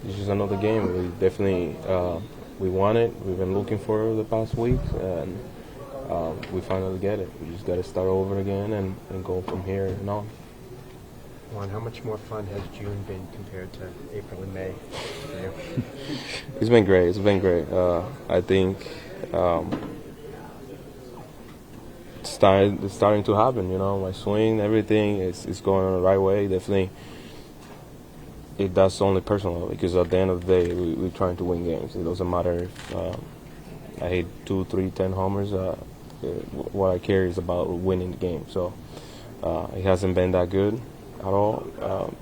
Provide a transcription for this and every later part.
it's just another game. We definitely we won it. We've been looking for it the past week, and we finally get it. We just got to start over again and go from here and on. Juan, how much more fun has June been compared to April and May for you? It's been great. It's been great. I think it's starting to happen. You know, my swing, everything is going the right way. Definitely, that's only personal because at the end of the day, we're trying to win games. It doesn't matter if I hit 2, 3, 10 homers. What I care is about winning the game. So it hasn't been that good at all.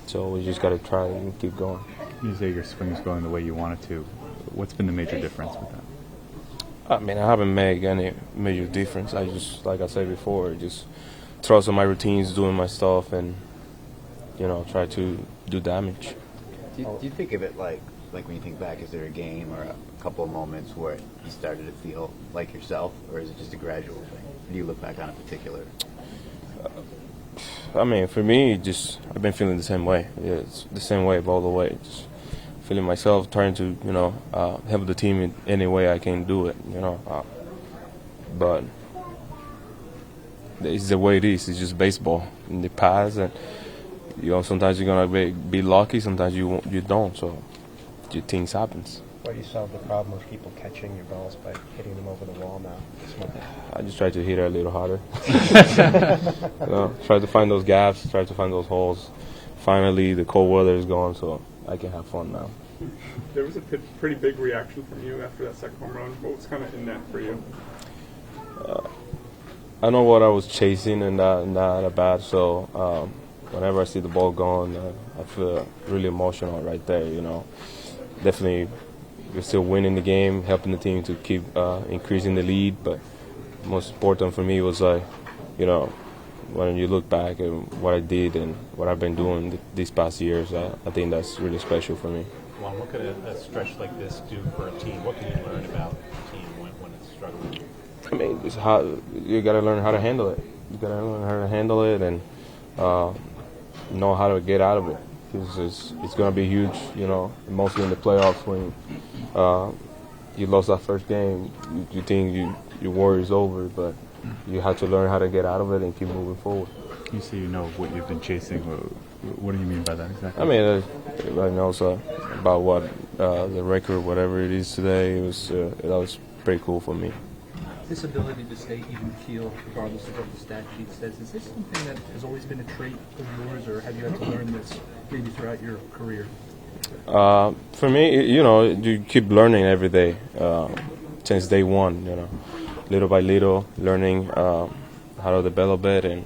So we just got to try and keep going. You say your swing's going the way you want it to. What's been the major difference with that? I mean, I haven't made any major difference. I just, like I said before, just trust on my routines, doing my stuff, and try to do damage. Do you think of it like when you think back, is there a game or a couple of moments where you started to feel like yourself, or is it just a gradual thing? Or do you look back on a particular? I mean, for me, I've been feeling the same way. Yeah, it's the same way all the way. Just feeling myself, trying to help the team in any way I can do it. But it's the way it is. It's just baseball in the past, and sometimes you're gonna be lucky, sometimes you don't. So things happens. Why do you solve the problem of people catching your balls by hitting them over the wall now? I just try to hit it a little harder. Try to find those gaps, try to find those holes. Finally, the cold weather is gone, so I can have fun now. There was a pretty big reaction from you after that second home run. What was kind of in that for you? I know what I was chasing and not a bat, so whenever I see the ball going, I feel really emotional right there, Definitely, we're still winning the game, helping the team to keep increasing the lead, but most important for me was when you look back at what I did and what I've been doing these past years, I think that's really special for me. Juan, what could a stretch like this do for a team? What can you learn about a team when it's struggling? I mean, you got to learn how to handle it. You got to learn how to handle it and know how to get out of it. Because it's going to be huge, mostly in the playoffs when you lost that first game. You think your war is over, but you have to learn how to get out of it and keep moving forward. You say you know what you've been chasing. What do you mean by that exactly? I mean, I know about what the record, whatever it is today, that was pretty cool for me. This ability to stay even keel, regardless of what the stat sheet says, is this something that has always been a trait of yours, or have you had to learn this maybe throughout your career? For me, you keep learning every day since day one, little by little, learning how to develop it and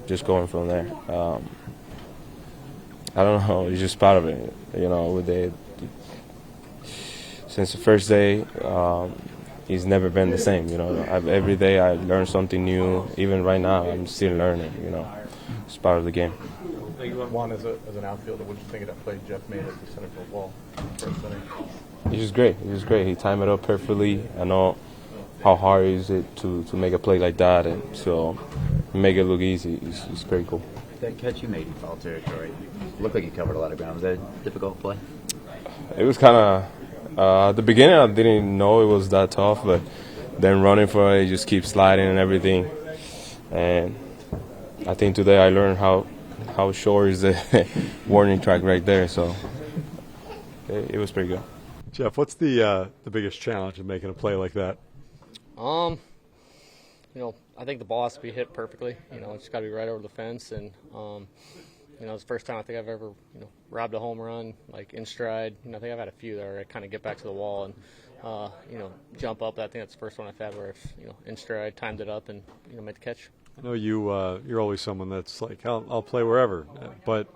just going from there. I don't know, it's just part of it, since the first day, it's never been the same, every day I learn something new. Even right now, I'm still learning, It's part of the game. Juan, as an outfielder, what did you think of that play Jeff made at the center field wall first inning? He's just great. He was great. He timed it up perfectly. I know how hard is it to make a play like that, and so make it look easy. It's pretty cool. That catch you made in foul territory looked like you covered a lot of ground. Was that a difficult play? It was kind of at the beginning. I didn't know it was that tough, but then running for it, just keep sliding and everything. And I think today I learned how short is the warning track right there. So it was pretty good. Jeff, what's the biggest challenge in making a play like that? I think the ball has to be hit perfectly. It's got to be right over the fence, and it's the first time I think I've ever robbed a home run like in stride. I think I've had a few there. I kind of get back to the wall and jump up. I think that's the first one I've had where I've in stride timed it up and made the catch. I know you're always someone that's like I'll play wherever, but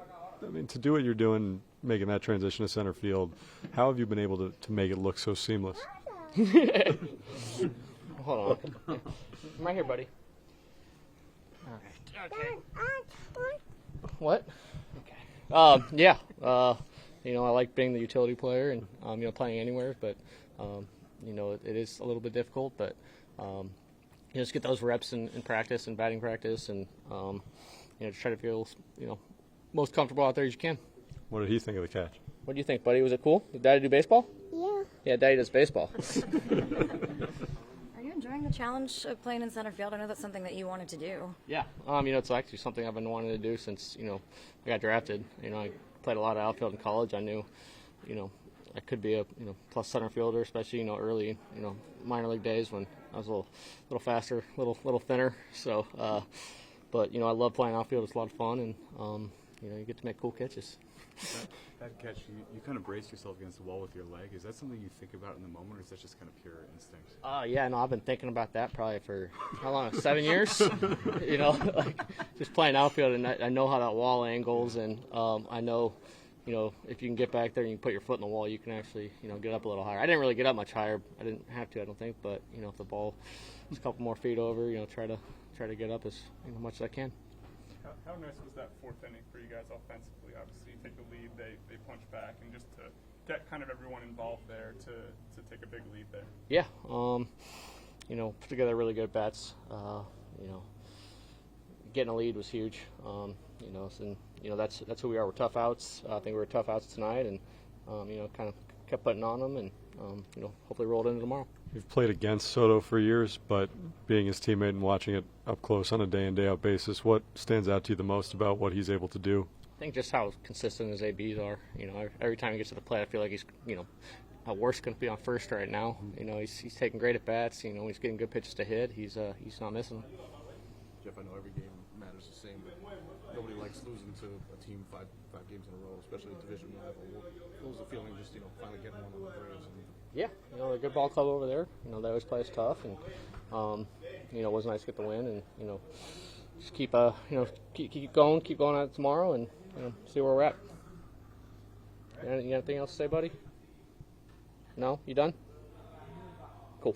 I mean to do what you're doing, making that transition to center field, how have you been able to make it look so seamless? Hold on. I'm right here, buddy. Okay. What? Okay. Yeah. I like being the utility player and playing anywhere, but it is a little bit difficult. But just get those reps in practice and batting practice, and just try to feel most comfortable out there as you can. What did he think of the catch? What do you think, buddy? Was it cool? Did Daddy do baseball? Yeah. Yeah, Daddy does baseball. Are you enjoying the challenge of playing in center field? I know that's something that you wanted to do. Yeah, it's actually something I've been wanting to do since, I got drafted. I played a lot of outfield in college. I knew, I could be a, plus center fielder, especially, early, minor league days when I was a little faster, little thinner. So, but, I love playing outfield. It's a lot of fun, and, you get to make cool catches. That catch, you kind of braced yourself against the wall with your leg. Is that something you think about in the moment, or is that just kind of pure instinct? Yeah, no, I've been thinking about that probably for, how long, 7 years? Just playing outfield, and I know how that wall angles, and I know, if you can get back there and you can put your foot in the wall, you can actually, get up a little higher. I didn't really get up much higher. I didn't have to, I don't think, but, if the ball is a couple more feet over, try to get up as much as I can. How nice was that fourth inning for you guys offensively? Obviously, you take the lead, they punch back, and just to get kind of everyone involved there to take a big lead there. Yeah, put together really good bats. Getting a lead was huge. That's who we are. We're tough outs. I think we were tough outs tonight, and kind of kept putting on them, and hopefully rolled into tomorrow. You've played against Soto for years, but being his teammate and watching it up close on a day-in, day-out basis, what stands out to you the most about what he's able to do? I think just how consistent his ABs are. Every time he gets to the plate, I feel like he's, how worse going to be on first right now. He's taking great at bats. He's getting good pitches to hit. He's not missing them. Jeff, I know every game matters the same, but nobody likes losing to a team five games in a row, especially a division rival. What was the feeling just finally getting one on the Braves? Yeah, they're a good ball club over there. They always play us tough, and it was nice to get the win, and just keep going at it tomorrow, and see where we're at. You got anything else to say, buddy? No, you done? Cool.